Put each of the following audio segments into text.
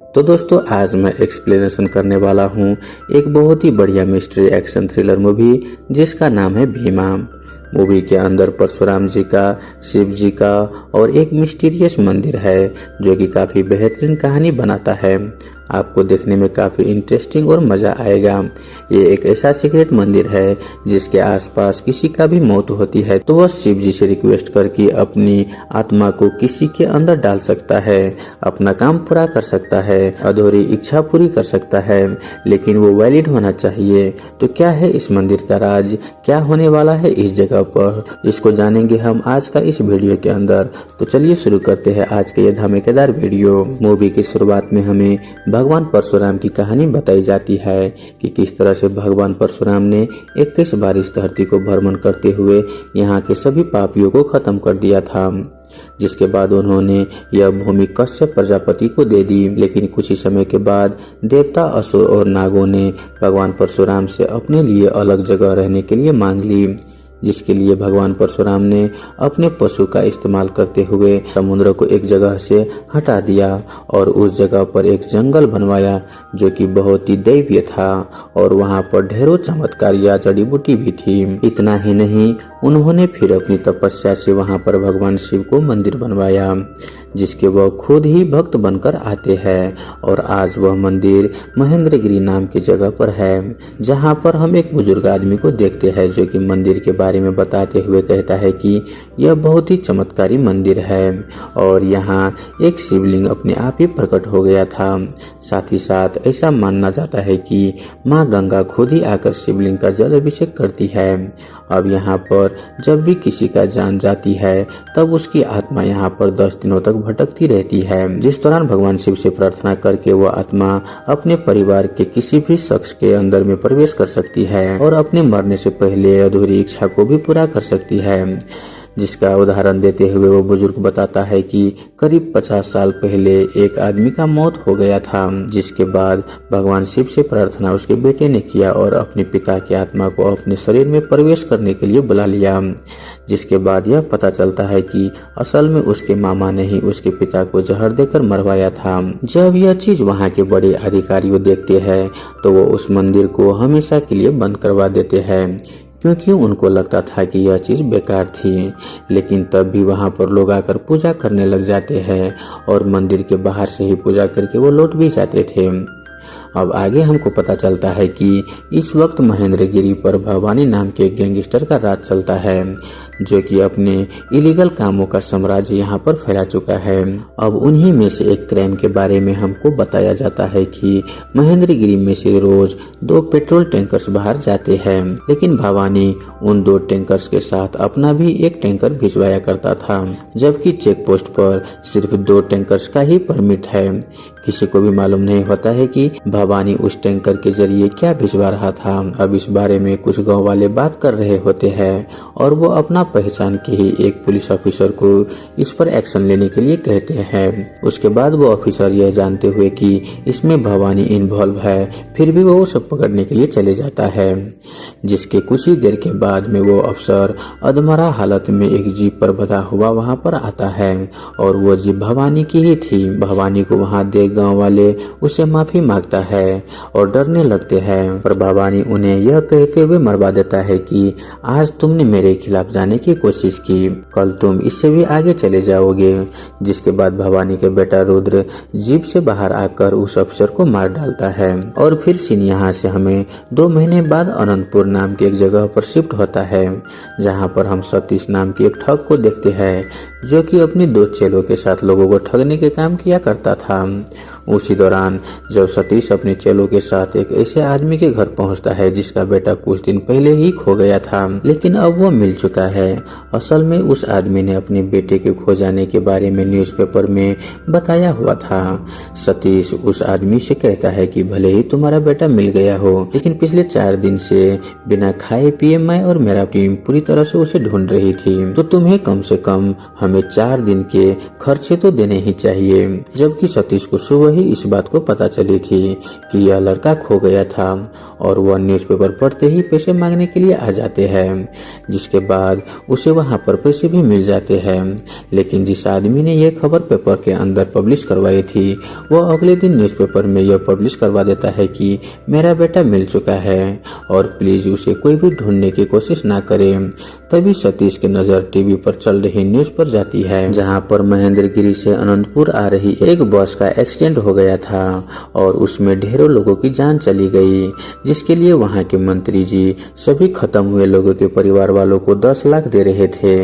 तो दोस्तों आज मैं एक्सप्लेनेशन करने वाला हूँ एक बहुत ही बढ़िया मिस्ट्री एक्शन थ्रिलर मूवी जिसका नाम है भीमा। मूवी के अंदर परशुराम जी का, शिव जी का और एक मिस्टीरियस मंदिर है जो कि काफ़ी बेहतरीन कहानी बनाता है। आपको देखने में काफ़ी इंटरेस्टिंग और मज़ा आएगा। ये एक ऐसा सीक्रेट मंदिर है जिसके आसपास किसी का भी मौत होती है तो वह शिव जी से रिक्वेस्ट करके अपनी आत्मा को किसी के अंदर डाल सकता है, अपना काम पूरा कर सकता है, अधूरी इच्छा पूरी कर सकता है, लेकिन वो वैलिड होना चाहिए। तो क्या है इस मंदिर का राज, क्या होने वाला है इस जगह पर, इसको जानेंगे हम आज का इस वीडियो के अंदर। तो चलिए शुरू करते हैं आज के ये धमाकेदार वीडियो। मूवी की शुरुआत में हमें भगवान परशुराम की कहानी बताई जाती है कि किस तरह से भगवान परशुराम ने 21 बार इस धरती को भ्रमण करते हुए यहाँ के सभी पापियों को खत्म कर दिया था, जिसके बाद उन्होंने यह भूमि कश्यप प्रजापति को दे दी। लेकिन कुछ ही समय के बाद देवता, असुर और नागों ने भगवान परशुराम से अपने लिए अलग जगह रहने के लिए मांग ली, जिसके लिए भगवान परशुराम ने अपने पशु का इस्तेमाल करते हुए समुद्र को एक जगह से हटा दिया और उस जगह पर एक जंगल बनवाया जो कि बहुत ही दैवीय था और वहां पर ढेरों चमत्कार या जड़ी बूटी भी थी। इतना ही नहीं, उन्होंने फिर अपनी तपस्या से वहां पर भगवान शिव को मंदिर बनवाया जिसके वह खुद ही भक्त बनकर आते हैं। और आज वह मंदिर महेंद्रगिरी नाम की जगह पर है, जहां पर हम एक बुजुर्ग आदमी को देखते हैं जो कि मंदिर के बारे में बताते हुए कहता है कि यह बहुत ही चमत्कारी मंदिर है और यहाँ एक शिवलिंग अपने आप ही प्रकट हो गया था। साथ ही साथ ऐसा मानना जाता है कि माँ गंगा खुद ही आकर शिवलिंग का जल अभिषेक करती है। अब यहाँ पर जब भी किसी का जान जाती है तब उसकी आत्मा यहाँ पर 10 दिनों तक भटकती रहती है, जिस दौरान भगवान शिव से प्रार्थना करके वह आत्मा अपने परिवार के किसी भी शख्स के अंदर में प्रवेश कर सकती है और अपने मरने से पहले अधूरी इच्छा को भी पूरा कर सकती है। जिसका उदाहरण देते हुए वो बुजुर्ग बताता है कि करीब 50 साल पहले एक आदमी का मौत हो गया था, जिसके बाद भगवान शिव से प्रार्थना उसके बेटे ने किया और अपने पिता की आत्मा को अपने शरीर में प्रवेश करने के लिए बुला लिया। जिसके बाद यह पता चलता है कि असल में उसके मामा ने ही उसके पिता को जहर देकर मरवाया था। जब यह चीज वहाँ के बड़े अधिकारियों देखते हैं तो वो उस मंदिर को हमेशा के लिए बंद करवा देते हैं, क्योंकि उनको लगता था कि यह चीज़ बेकार थी। लेकिन तब भी वहां पर लोग आकर पूजा करने लग जाते हैं और मंदिर के बाहर से ही पूजा करके वो लौट भी जाते थे। अब आगे हमको पता चलता है कि इस वक्त महेंद्रगिरी पर भवानी नाम के गैंगस्टर का राज चलता है जो कि अपने इलीगल कामों का साम्राज्य यहाँ पर फैला चुका है। अब उन्हीं में से एक क्राइम के बारे में हमको बताया जाता है कि महेंद्रगिरी में से रोज 2 पेट्रोल टैंकर्स बाहर जाते हैं, लेकिन भवानी उन 2 टैंकर्स के साथ अपना भी एक टैंकर भिजवाया करता था, जबकि चेक पोस्ट पर सिर्फ 2 टैंकर्स का ही परमिट है। किसी को भी मालूम नहीं होता है कि भवानी उस टैंकर के जरिए क्या भिजवा रहा था। अब इस बारे में कुछ गांव वाले बात कर रहे होते हैं और वो अपना पहचान के ही एक पुलिस ऑफिसर को इस पर एक्शन लेने के लिए कहते हैं। उसके बाद वो ऑफिसर यह जानते हुए कि इसमें भवानी इन्वॉल्व है, फिर भी वो सब पकड़ने के लिए चले जाता है। जिसके कुछ ही देर के बाद में वो अफसर अधमरा हालत में एक जीप पर बंधा हुआ वहां पर आता है और वो जीप भवानी की ही थी। भवानी को वहां देख गांव वाले उसे माफी मांगता है और डरने लगते हैं, पर भवानी उन्हें यह कहते हुए मरवा देता है कि आज तुमने मेरे खिलाफ जाने की कोशिश की, कल तुम इससे भी आगे चले जाओगे। जिसके बाद भवानी के बेटा रुद्र जीप से बाहर आकर उस अफसर को मार डालता है और फिर सीन यहाँ से हमें 2 महीने बाद अनंतपुर नाम की एक जगह पर शिफ्ट होता है, जहाँ पर हम सतीश नाम की एक ठग को देखते हैं जो कि अपने 2 चेलों के साथ लोगों को ठगने के काम किया करता था। उसी दौरान जब सतीश अपने चेलों के साथ एक ऐसे आदमी के घर पहुंचता है जिसका बेटा कुछ दिन पहले ही खो गया था, लेकिन अब वो मिल चुका है। असल में उस आदमी ने अपने बेटे के खो जाने के बारे में न्यूज़पेपर में बताया हुआ था। सतीश उस आदमी से कहता है कि भले ही तुम्हारा बेटा मिल गया हो, लेकिन पिछले 4 दिन से बिना खाए पिए मैं और मेरा टीम पूरी तरह से उसे ढूंढ रही थी, तो तुम्हें कम से कम हमें 4 दिन के खर्चे तो देने ही चाहिए। जबकि सतीश को सुबह ही इस बात को पता चली थी कि यह लड़का खो गया था और वह न्यूज़पेपर पढ़ते ही पैसे मांगने के लिए आ जाते हैं, जिसके बाद उसे वहां पर पैसे भी मिल जाते हैं। लेकिन जिस आदमी ने यह खबर पेपर के अंदर पब्लिश करवाई थी, वह अगले दिन न्यूज़पेपर में यह पब्लिश करवा देता है कि मेरा बेटा मिल चुका है और प्लीज उसे कोई भी ढूंढने की कोशिश ना करे। तभी सतीश की नजर टीवी पर चल रही न्यूज पर जाती है, जहां पर महेंद्रगिरी से अनंतपुर आ रही एक बस का एक्सीडेंट हो गया था और उसमें ढेरों लोगों की जान चली गई, जिसके लिए वहां के मंत्री जी सभी खत्म हुए लोगों के परिवार वालों को 10 लाख दे रहे थे।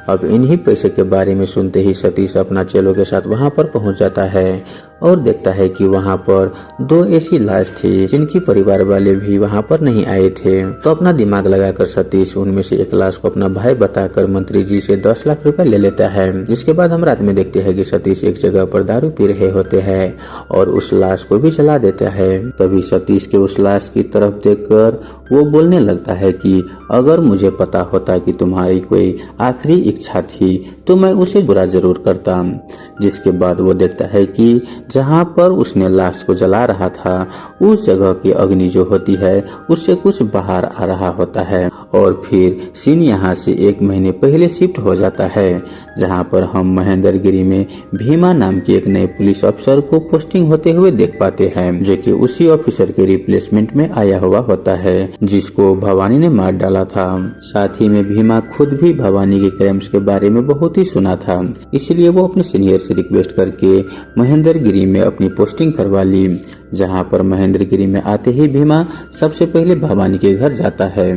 अब इन्हीं पैसे के बारे में सुनते ही सतीश अपना चेलों के साथ वहां पर पहुंच जाता है और देखता है कि वहां पर 2 ऐसी लाश थी जिनकी परिवार वाले भी वहां पर नहीं आए थे। तो अपना दिमाग लगाकर सतीश उनमें से एक लाश को अपना भाई बताकर मंत्री जी से 10 लाख रुपए ले लेता है। जिसके बाद हम रात में देखते हैं कि सतीश एक जगह पर दारू पी रहे होते हैं और उस लाश को भी जला देता है। तभी सतीश के उस लाश की तरफ देखकर वो बोलने लगता है कि अगर मुझे पता होता कि तुम्हारी कोई आखिरी इच्छा थी तो मैं उसे बुरा जरूर करता। जिसके बाद वो देखता है कि जहाँ पर उसने लाश को जला रहा था उस जगह की अग्नि जो होती है उससे कुछ बाहर आ रहा होता है और फिर सीन यहाँ से 1 महीने पहले शिफ्ट हो जाता है, जहाँ पर हम महेंद्रगिरी में भीमा नाम के एक नए पुलिस अफसर को पोस्टिंग होते हुए देख पाते हैं, जो कि उसी ऑफिसर के रिप्लेसमेंट में आया हुआ होता है जिसको भवानी ने मार डाला था। साथ ही में भीमा खुद भी भवानी के क्राइम्स के बारे में बहुत ही सुना था, इसलिए वो अपने सीनियर से रिक्वेस्ट करके महेंद्रगिरी में अपनी पोस्टिंग करवा ली। जहां पर महेंद्रगिरी में आते ही भीमा सबसे पहले भवानी के घर जाता है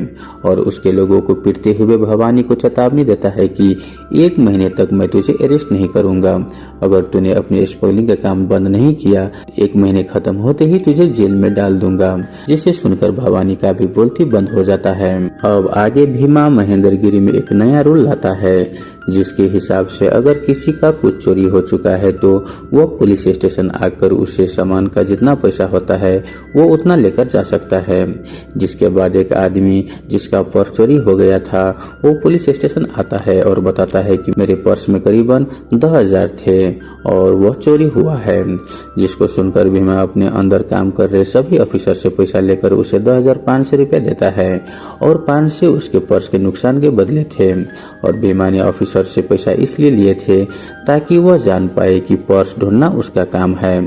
और उसके लोगों को पीटते हुए भवानी को चेतावनी देता है कि 1 महीने तक मैं तुझे अरेस्ट नहीं करूंगा। अगर तूने अपने स्मगलिंग का काम बंद नहीं किया 1 महीने खत्म होते ही तुझे जेल में डाल दूंगा। जिसे सुनकर भवानी का भी बोलती बंद हो जाता है। अब आगे भीमा महेंद्रगिरी में एक नया रूल लाता है, जिसके हिसाब से अगर किसी का कुछ चोरी हो चुका है तो वो पुलिस स्टेशन आकर उससे सामान का जितना पैसा होता है वो उतना लेकर जा सकता है। जिसके बाद एक आदमी जिसका पर्स चोरी हो गया था वो पुलिस स्टेशन आता है और बताता है कि मेरे पर्स में करीबन 10,000 थे और वह चोरी हुआ है। जिसको सुनकर भीमा अपने अंदर काम कर रहे सभी ऑफिसर से पैसा लेकर उसे 10,500 रुपये देता है और 500 उसके पर्स के नुकसान के बदले थे। और भीमा ने ऑफिसर से पैसा इसलिए लिए थे ताकि वह जान पाए कि पर्स ढूंढना उसका काम है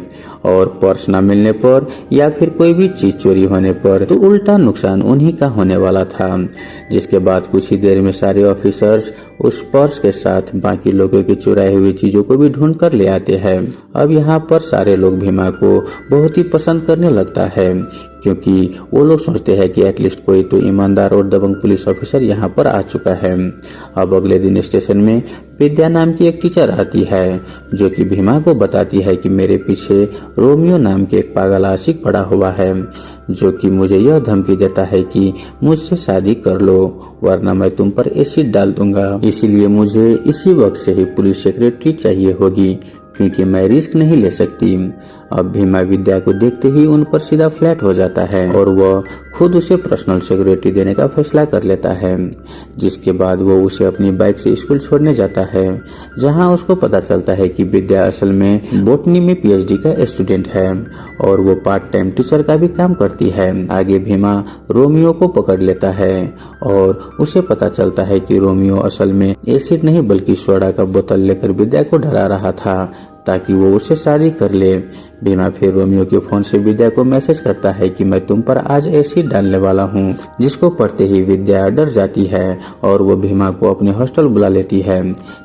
और पर्स न मिलने पर या फिर कोई भी चीज चोरी होने पर तो उल्टा नुकसान उन्हीं का होने वाला था। जिसके बाद कुछ ही देर में सारे ऑफिसर्स उस पर्स के साथ बाकी लोगों की चुराई हुई चीजों को भी ढूंढ कर ले आते हैं। अब यहाँ पर सारे लोग भीमा को बहुत ही पसंद करने लगता है, क्योंकि वो लोग सोचते हैं कि एटलीस्ट कोई तो ईमानदार और दबंग पुलिस ऑफिसर यहाँ पर आ चुका है। अब अगले दिन स्टेशन में विद्या नाम की एक टीचर आती है, जो कि भीमा को बताती है कि मेरे पीछे रोमियो नाम के एक पागल आशिक पड़ा हुआ है, जो कि मुझे यह धमकी देता है कि मुझसे शादी कर लो वरना मैं तुम पर एसिड डाल दूंगा। इसीलिए मुझे इसी वक्त से ही पुलिस सेक्रेटरी चाहिए होगी, क्योंकि मैं रिस्क नहीं ले सकती। अब भीमा विद्या को देखते ही उन पर सीधा फ्लैट हो जाता है और वह खुद उसे पर्सनल सिक्योरिटी देने का फैसला कर लेता है। जिसके बाद वो उसे अपनी बाइक से स्कूल छोड़ने जाता है, जहां उसको पता चलता है कि विद्या असल में बोटनी में पीएचडी का स्टूडेंट है और वो पार्ट टाइम टीचर का भी काम करती है। आगे भीमा रोमियो को पकड़ लेता है और उसे पता चलता है कि रोमियो असल में एसिड नहीं बल्कि सोडा का बोतल लेकर विद्या को डरा रहा था ताकि वो उससे शादी कर ले। भीमा फिर रोमियो के फोन से विद्या को मैसेज करता है कि मैं तुम पर आज एसिड डालने वाला हूँ, जिसको पढ़ते ही विद्या डर जाती है और वो भीमा को अपने हॉस्टल बुला लेती है,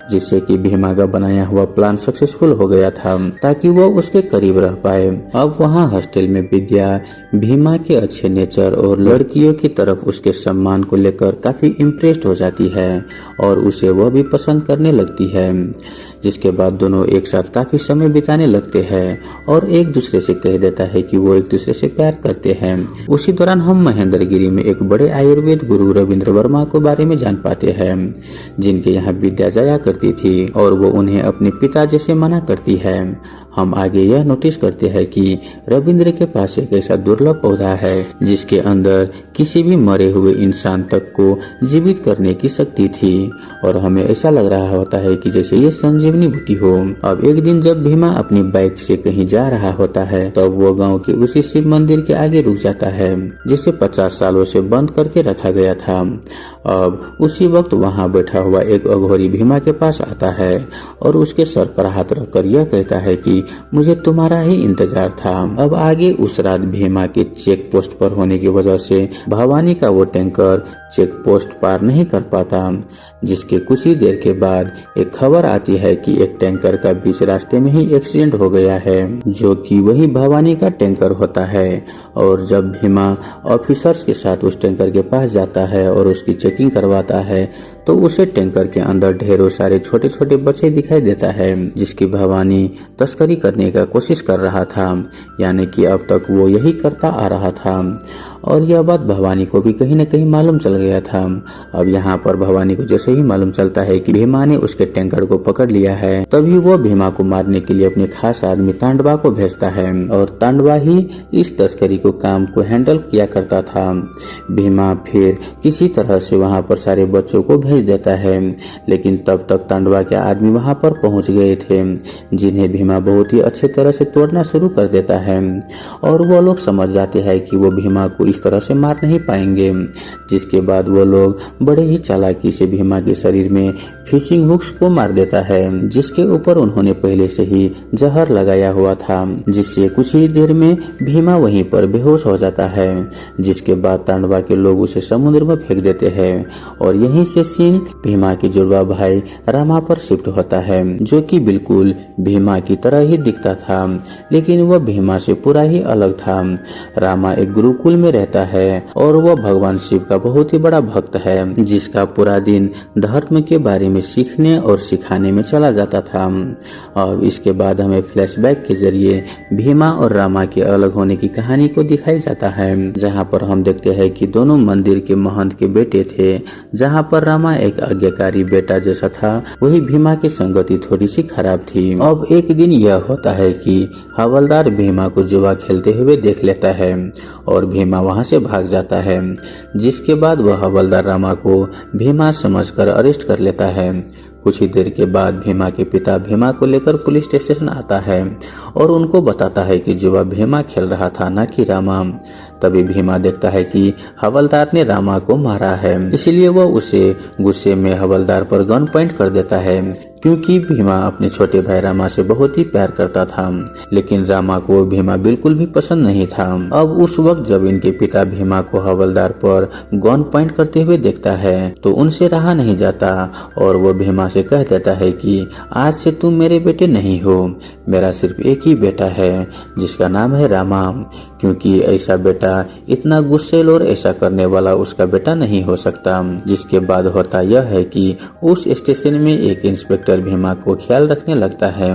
जिससे कि भीमा का बनाया हुआ प्लान सक्सेसफुल हो गया था ताकि वो उसके करीब रह पाए। अब वहाँ हॉस्टल में विद्या भीमा के अच्छे नेचर और लड़कियों की तरफ उसके सम्मान को लेकर काफी इम्प्रेस्ड हो जाती है और उसे वह भी पसंद करने लगती है। जिसके बाद दोनों एक साथ काफी समय बिताने लगते हैं और एक दूसरे से कह देता है कि वो एक दूसरे से प्यार करते हैं। उसी दौरान हम महेंद्रगिरी में एक बड़े आयुर्वेद गुरु रविंद्र वर्मा के बारे में जान पाते हैं, जिनके यहाँ विद्या जाया करती थी और वो उन्हें अपने पिता जैसे मना करती है। हम आगे यह नोटिस करते हैं कि रविंद्र के पास एक ऐसा दुर्लभ पौधा है जिसके अंदर किसी भी मरे हुए इंसान तक को जीवित करने की शक्ति थी और हमें ऐसा लग रहा होता है कि जैसे ये संजीवनी बूटी हो। अब एक दिन जब भीमा अपनी बाइक से कहीं जा रहा होता है तब वो गांव के उसी शिव मंदिर के आगे रुक जाता है जिसे 50 सालों से बंद करके रखा गया था। अब उसी वक्त वहां बैठा हुआ एक अघोरी भीमा के पास आता है और उसके सर पर हाथ रखकर यह कहता है कि मुझे तुम्हारा ही इंतजार था। अब आगे उस रात भीमा के चेक पोस्ट पर होने की वजह से भवानी का वो टैंकर चेक पोस्ट पार नहीं कर पाता, जिसके कुछ ही देर के बाद एक खबर आती है कि एक टैंकर का बीच रास्ते में ही एक्सीडेंट हो गया है, जो कि वही भवानी का टैंकर होता है। और जब भीमा ऑफिसर्स के साथ उस टैंकर के पास जाता है और उसकी चेकिंग करवाता है तो उसे टैंकर के अंदर ढेरों सारे छोटे छोटे बच्चे दिखाई देता है जिसकी भवानी तस्करी करने का कोशिश कर रहा था, यानी कि अब तक वो यही करता आ रहा था और यह बात भवानी को भी कहीं न कहीं मालूम चल गया था। अब यहाँ पर भवानी को जैसे ही मालूम चलता है कि भीमा ने उसके टैंकर को पकड़ लिया है तभी वो भीमा को मारने के लिए अपने खास आदमी तांडवा को भेजता है और तांडवा ही इस तस्करी को काम को हैंडल किया करता था। भीमा फिर किसी तरह से वहाँ पर सारे बच्चों को भेज देता है, लेकिन तब तक तांडवा के आदमी वहाँ पर पहुँच गए थे जिन्हें भीमा बहुत ही अच्छे तरह से तोड़ना शुरू कर देता है और वो लोग समझ जाते हैं कि वो भीमा को इस तरह से मार नहीं पाएंगे, जिसके बाद वो लोग बड़े ही चालाकी से भीमा के शरीर में फिशिंग हुक्स को मार देता है जिसके ऊपर उन्होंने पहले से ही जहर लगाया हुआ था, जिससे कुछ ही देर में भीमा वहीं पर बेहोश हो जाता है। जिसके बाद तांडवा के लोग उसे समुद्र में फेंक देते हैं और यहीं से सीन भीमा के जुड़वा भाई रामा पर शिफ्ट होता है, जो कि बिल्कुल भीमा की तरह ही दिखता था, लेकिन वह भीमा से पूरा ही अलग था। रामा एक गुरुकुल में रहता है और वह भगवान शिव का बहुत ही बड़ा भक्त है, जिसका पूरा दिन धर्म के बारे में सीखने और सिखाने में चला जाता था। और इसके बाद हमें फ्लैशबैक के जरिए भीमा और रामा के अलग होने की कहानी को दिखाई जाता है, जहां पर हम देखते हैं कि दोनों मंदिर के महंत के बेटे थे। जहां पर रामा एक आज्ञाकारी बेटा जैसा था, वही भीमा की संगति थोड़ी सी खराब थी। अब एक दिन यह होता है कि हवलदार भीमा को जुआ खेलते हुए देख लेता है और भीमा वहां से भाग जाता है, जिसके बाद वह हवलदार रामा को भीमा समझकर अरेस्ट कर लेता है। कुछ ही देर के बाद भीमा के पिता भीमा को लेकर पुलिस स्टेशन आता है और उनको बताता है कि जुआ भीमा खेल रहा था, ना कि रामा। तभी भीमा देखता है कि हवलदार ने रामा को मारा है, इसलिए वह उसे गुस्से में हवलदार पर गन पॉइंट कर देता है, क्योंकि भीमा अपने छोटे भाई रामा से बहुत ही प्यार करता था, लेकिन रामा को भीमा बिल्कुल भी पसंद नहीं था। अब उस वक्त जब इनके पिता भीमा को हवलदार पर गन पॉइंट करते हुए देखता है तो उनसे रहा नहीं जाता और वो भीमा से कह देता है कि आज से तुम मेरे बेटे नहीं हो, मेरा सिर्फ एक ही बेटा है जिसका नाम है रामा, क्योंकि ऐसा बेटा इतना गुस्सेल और ऐसा करने वाला उसका बेटा नहीं हो सकता। जिसके बाद होता यह है कि उस स्टेशन में एक इंस्पेक्टर भीमा को ख्याल रखने लगता है,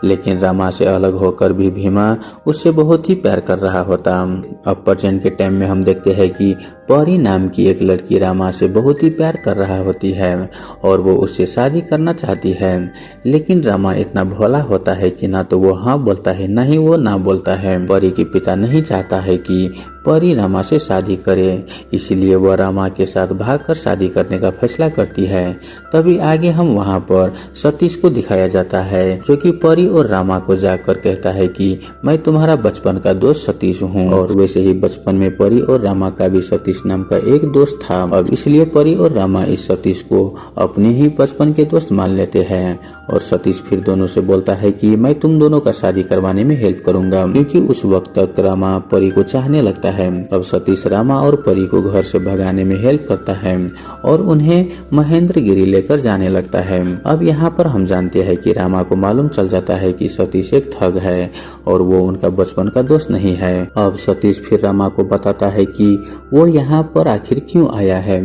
लेकिन रामा से अलग होकर भी भीमा उससे बहुत ही प्यार कर रहा होता। अब प्रेजेंट के टाइम में हम देखते हैं कि परी नाम की एक लड़की रामा से बहुत ही प्यार कर रहा होती है और वो उससे शादी करना चाहती है, लेकिन रामा इतना भोला होता है कि ना तो वो हाँ बोलता है ना ही वो ना बोलता है। परी के पिता नहीं चाहता है कि परी रामा से शादी करे, इसलिए वह रामा के साथ भागकर शादी करने का फैसला करती है। तभी आगे हम वहाँ पर सतीश को दिखाया जाता है, जो कि परी और रामा को जाकर कहता है कि मैं तुम्हारा बचपन का दोस्त सतीश हूँ। और वैसे ही बचपन में परी और रामा का भी सतीश नाम का एक दोस्त था। अब इसलिए परी और रामा इस सतीश को अपने ही बचपन के दोस्त मान लेते हैं और सतीश फिर दोनों से बोलता है कि मैं तुम दोनों का शादी करवाने में हेल्प करूंगा, क्योंकि उस वक्त तक रामा परी को चाहने लगता है। अब सतीश रामा और परी को घर से भगाने में हेल्प करता है और उन्हें महेंद्रगिरी लेकर जाने लगता है। अब यहाँ पर हम जानते हैं कि रामा को मालूम चल जाता है कि सतीश एक ठग है और वो उनका बचपन का दोस्त नहीं है। अब सतीश फिर रामा को बताता है कि वो यहाँ पर आखिर क्यों आया है,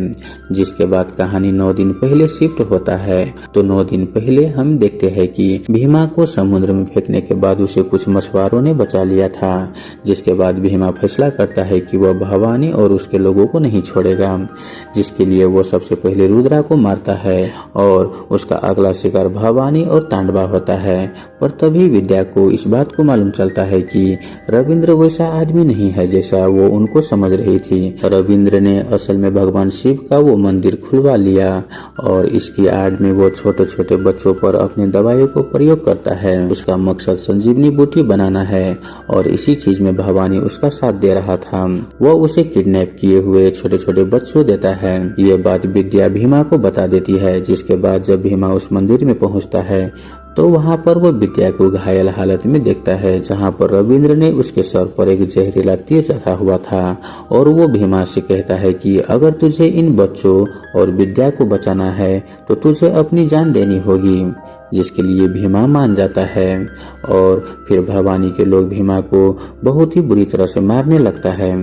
जिसके बाद कहानी 9 दिन पहले शिफ्ट होता है। तो 9 दिन पहले हम देखते हैं कि भीमा को समुद्र में फेंकने के बाद उसे कुछ मछुआरों ने बचा लिया था, जिसके बाद भीमा फैसला करता लगता है कि वह भवानी और उसके लोगों को नहीं छोड़ेगा, जिसके लिए वो सबसे पहले रुद्रा को मारता है और उसका अगला शिकार भवानी और तांडवा होता है। पर तभी विद्या को इस बात को मालूम चलता है कि रविंद्र वैसा आदमी नहीं है जैसा वो उनको समझ रही थी। रविंद्र ने असल में भगवान शिव का वो मंदिर खुलवा लिया और इसकी आड़ में वो छोटे छोटे बच्चों पर अपने दवाइयों को प्रयोग करता है। उसका मकसद संजीवनी बूटी बनाना है और इसी चीज में भवानी उसका साथ दे रहा था। वो उसे किडनैप किए हुए छोटे छोटे बच्चों देता है। ये बात विद्या भीमा को बता देती है, जिसके बाद जब भीमा उस मंदिर में पहुंचता है तो वहां पर वो विद्या को घायल हालत में देखता है, जहां पर रविंद्र ने उसके सर पर एक जहरीला तीर रखा हुआ था और वो भीमा से कहता है कि अगर तुझे इन बच्चों और विद्या को बचाना है तो तुझे अपनी जान देनी होगी, जिसके लिए भीमा मान जाता है। और फिर भवानी के लोग भीमा को बहुत ही बुरी तरह से मारने लगता है,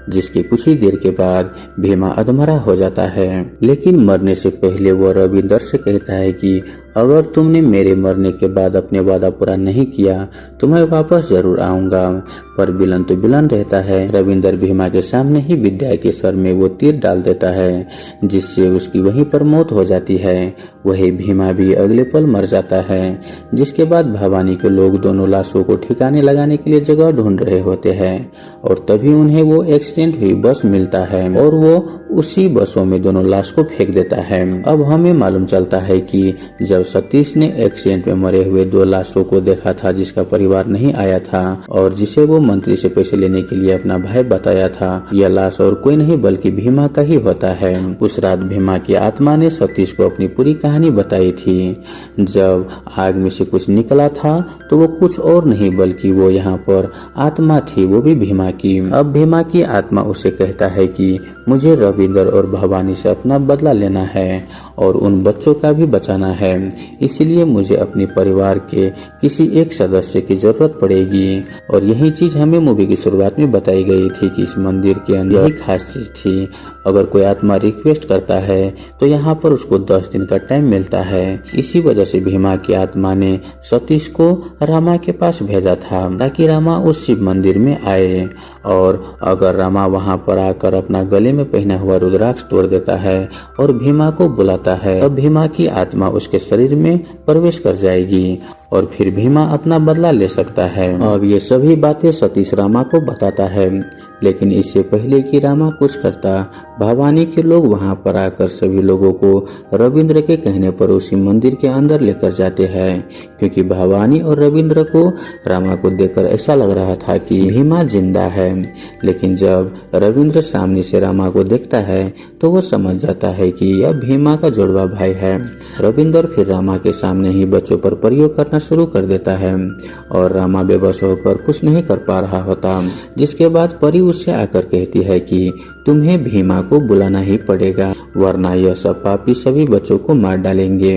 जिसके कुछ ही देर के बाद भीमा अधमरा हो जाता है। लेकिन मरने से पहले वो रविंदर से कहता है कि अगर तुमने मेरे मरने के बाद अपने वादा पूरा नहीं किया तो मैं वापस जरूर आऊंगा। पर विलन तो विलन रहता है। रविंदर भीमा के सामने ही विद्या के सर में वो तीर डाल देता है, जिससे उसकी वहीं पर मौत हो जाती है। वही भीमा भी अगले पल मर जाता है। जिसके बाद भवानी के लोग दोनों लाशों को ठिकाने लगाने के लिए जगह ढूंढ रहे होते हैं और तभी उन्हें वो एक्सीडेंट हुई बस मिलता है और वो उसी बसों में दोनों लाश को फेंक देता है। अब हमें मालूम चलता है कि जब सतीश ने एक्सीडेंट में मरे हुए 2 लाशों को देखा था जिसका परिवार नहीं आया था और जिसे वो मंत्री से पैसे लेने के लिए अपना भाई बताया था, यह लाश और कोई नहीं बल्कि भीमा का ही होता है। उस रात भीमा की आत्मा ने सतीश को अपनी पूरी कहानी बताई थी। जब आग में से कुछ निकला था तो वो कुछ और नहीं बल्कि वो यहाँ पर आत्मा थी, वो भी भीमा की। अब भीमा की आत्मा उसे कहता है कि मुझे रविंदर और भवानी से अपना बदला लेना है और उन बच्चों का भी बचाना है, इसलिए मुझे अपने परिवार के किसी एक सदस्य की जरूरत पड़ेगी। और यही चीज हमें मूवी की शुरुआत में बताई गई थी कि इस मंदिर के अंदर यही खास चीज थी। अगर कोई आत्मा रिक्वेस्ट करता है तो यहाँ पर उसको 10 दिन का टाइम मिलता है। इसी वजह से भीमा की आत्मा ने सतीश को रामा के पास भेजा था ताकि रामा उस शिव मंदिर में आए, और अगर रामा वहाँ पर आकर अपना गले में पहना हुआ रुद्राक्ष तोड़ देता है और भीमा को बुलाता है, तब भीमा की आत्मा उसके शरीर में प्रवेश कर जाएगी और फिर भीमा अपना बदला ले सकता है। अब ये सभी बातें सतीश रामा को बताता है, लेकिन इससे पहले कि रामा कुछ करता, भवानी के लोग वहां पर आकर सभी लोगों को रविंद्र के कहने पर उसी मंदिर के अंदर लेकर जाते हैं, क्योंकि भवानी और रविंद्र को रामा को देखकर ऐसा लग रहा था कि भीमा जिंदा है। लेकिन जब रविंद्र सामने से रामा को देखता है तो वो समझ जाता है कि यह भीमा का जुड़वा भाई है। रविंद्र फिर रामा के सामने ही बच्चों पर प्रयोग करना शुरू कर देता है और रामा बेबस होकर कुछ नहीं कर पा रहा होता। जिसके बाद परी उससे आकर कहती है कि तुम्हें भीमा को बुलाना ही पड़ेगा, वरना यह सब पापी सभी बच्चों को मार डालेंगे।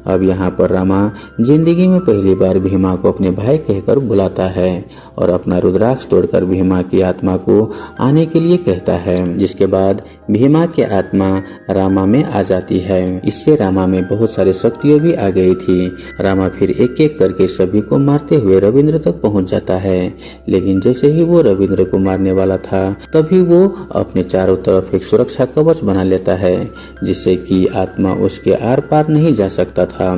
अब यहाँ पर रामा जिंदगी में पहली बार भीमा को अपने भाई कहकर बुलाता है और अपना रुद्राक्ष तोड़कर भीमा की आत्मा को आने के लिए कहता है। जिसके बाद भीमा की आत्मा रामा में आ जाती है। इससे रामा में बहुत सारी शक्तियां भी आ गई थी। रामा फिर एक एक करके सभी को मारते हुए रविंद्र तक पहुंच जाता है, लेकिन जैसे ही वो रविंद्र को मारने वाला था तभी वो अपने चारों तरफ एक सुरक्षा कवच बना लेता है, जिससे कि आत्मा उसके आर पार नहीं जा सकता था।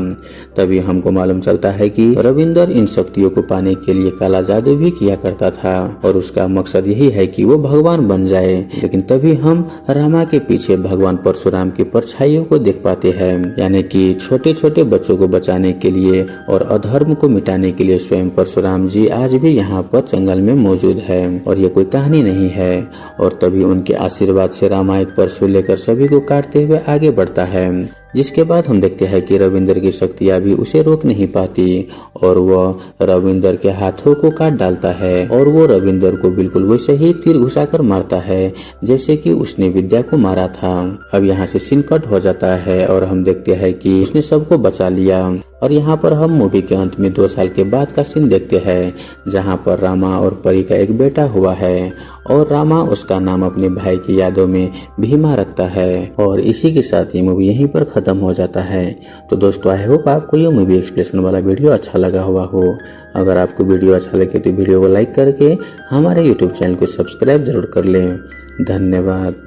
तभी हमको मालूम चलता है कि रविंद्र इन शक्तियों को पाने के लिए काला जादू भी किया करता था और उसका मकसद यही है कि वो भगवान बन जाए। लेकिन तभी हम रामा के पीछे भगवान परशुराम की परछाइयों को देख पाते हैं, यानी कि छोटे छोटे बच्चों को बचाने के लिए और अधर्म को मिटाने के लिए स्वयं परशुराम जी आज भी यहाँ पर जंगल में मौजूद है और ये कोई कहानी नहीं है। और तभी उनके आशीर्वाद से रामा एक परशु लेकर सभी को काटते हुए आगे बढ़ता है। जिसके बाद हम देखते हैं कि रविंद्र की शक्तियां भी उसे रोक नहीं पाती और वह रविंद्र के हाथों को काट डालता है और वो रविंद्र को बिल्कुल वैसे ही तीर घुसाकर मारता है जैसे कि उसने विद्या को मारा था। अब यहाँ से सीन कट हो जाता है और हम देखते हैं कि उसने सबको बचा लिया। और यहाँ पर हम मूवी के अंत में 2 साल के बाद का सीन देखते हैं, जहाँ पर रामा और परी का एक बेटा हुआ है और रामा उसका नाम अपने भाई की यादों में भीमा रखता है। और इसी के साथ ये मूवी यहीं पर खत्म हो जाता है। तो दोस्तों आई होप आपको ये मूवी एक्सप्लेनेशन वाला वीडियो अच्छा लगा हुआ हो। अगर आपको वीडियो अच्छा लगे तो वीडियो को लाइक करके हमारे यूट्यूब चैनल को सब्सक्राइब जरूर कर लें। धन्यवाद।